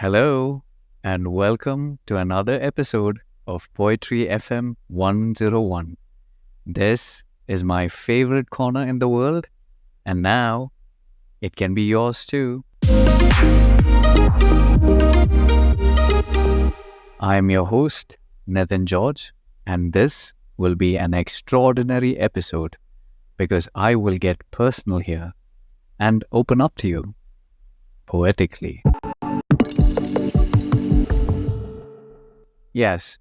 Hello, and welcome to another episode of Poetry FM 101. This is my favorite corner in the world, and now it can be yours too. I am your host, Nathan George, and this will be an extraordinary episode because I will get personal here and open up to you poetically. Yes,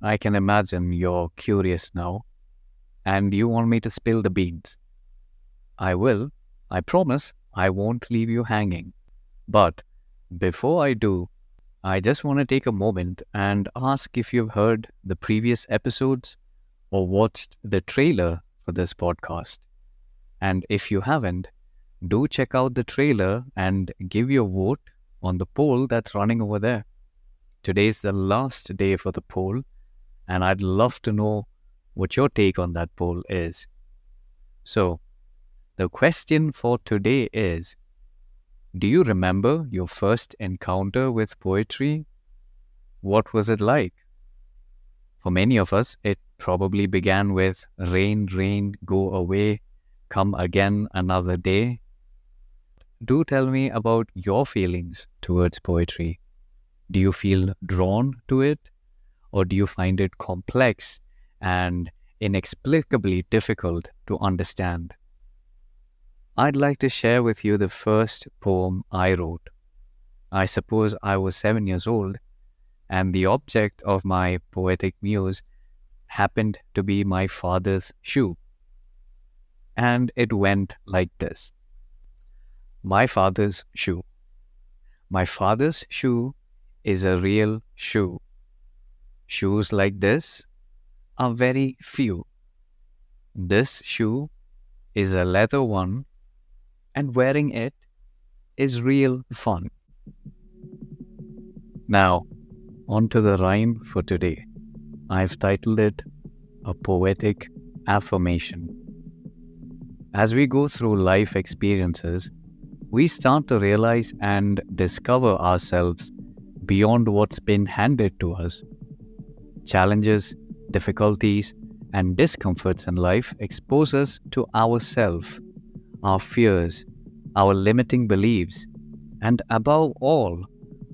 I can imagine you're curious now and you want me to spill the beans. I will. I promise I won't leave you hanging. But before I do, I just want to take a moment and ask if you've heard the previous episodes or watched the trailer for this podcast. And if you haven't, do check out the trailer and give your vote on the poll that's running over there. Today's the last day for the poll, and I'd love to know what your take on that poll is. So, the question for today is, do you remember your first encounter with poetry? What was it like? For many of us, it probably began with rain, rain, go away, come again another day. Do tell me about your feelings towards poetry. Do you feel drawn to it? Or do you find it complex and inexplicably difficult to understand? I'd like to share with you the first poem I wrote. I suppose I was 7 years old, and the object of my poetic muse happened to be my father's shoe. And it went like this. My father's shoe. My father's shoe is a real shoe. Shoes like this are very few. This shoe is a leather one, and wearing it is real fun. Now, on to the rhyme for today. I've titled it A Poetic Affirmation. As we go through life experiences, we start to realize and discover ourselves beyond what's been handed to us. Challenges, difficulties, and discomforts in life expose us to ourselves, our fears, our limiting beliefs, and above all,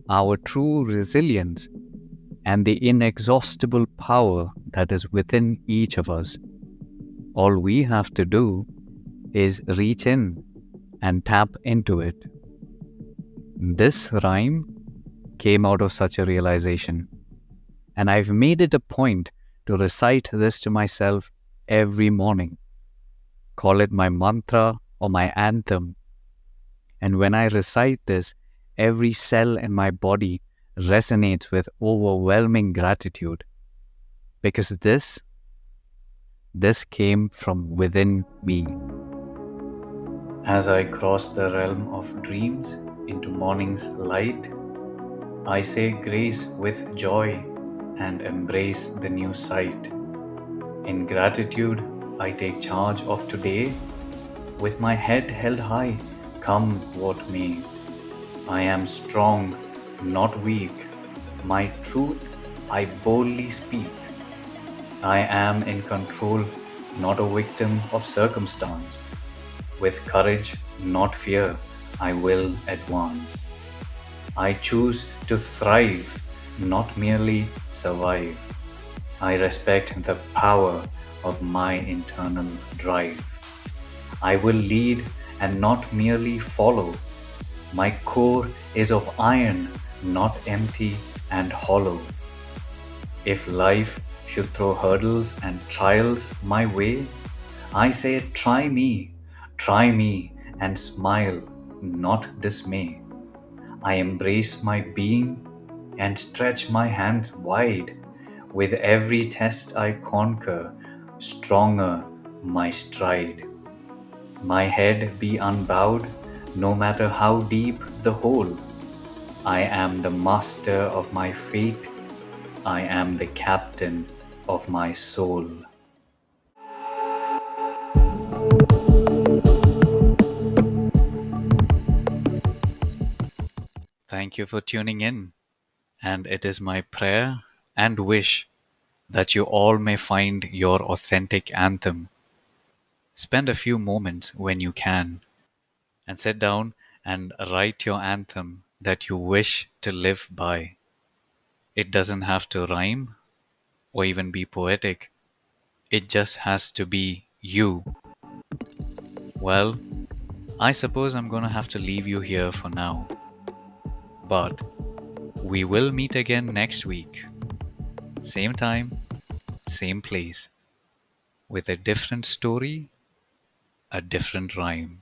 our true resilience and the inexhaustible power that is within each of us. All we have to do is reach in and tap into it. This rhyme came out of such a realization, and I've made it a point to recite this to myself every morning. Call it my mantra or my anthem. And when I recite this, every cell in my body resonates with overwhelming gratitude, because this came from within me. As I cross the realm of dreams into morning's light, I say grace with joy and embrace the new sight. In gratitude, I take charge of today, with my head held high, come what may. I am strong, not weak. My truth I boldly speak. I am in control, not a victim of circumstance. With courage, not fear, I will advance. I choose to thrive, not merely survive. I respect the power of my internal drive. I will lead and not merely follow. My core is of iron, not empty and hollow. If life should throw hurdles and trials my way, I say try me, and smile, not dismay. I embrace my being and stretch my hands wide. With every test I conquer, stronger my stride. My head be unbowed, no matter how deep the hole. I am the master of my fate. I am the captain of my soul. Thank you for tuning in, and it is my prayer and wish that you all may find your authentic anthem. Spend a few moments when you can and sit down and write your anthem that you wish to live by. It doesn't have to rhyme or even be poetic, it just has to be you. Well, I suppose I'm gonna have to leave you here for now, but we will meet again next week. Same time, same place, with a different story, a different rhyme.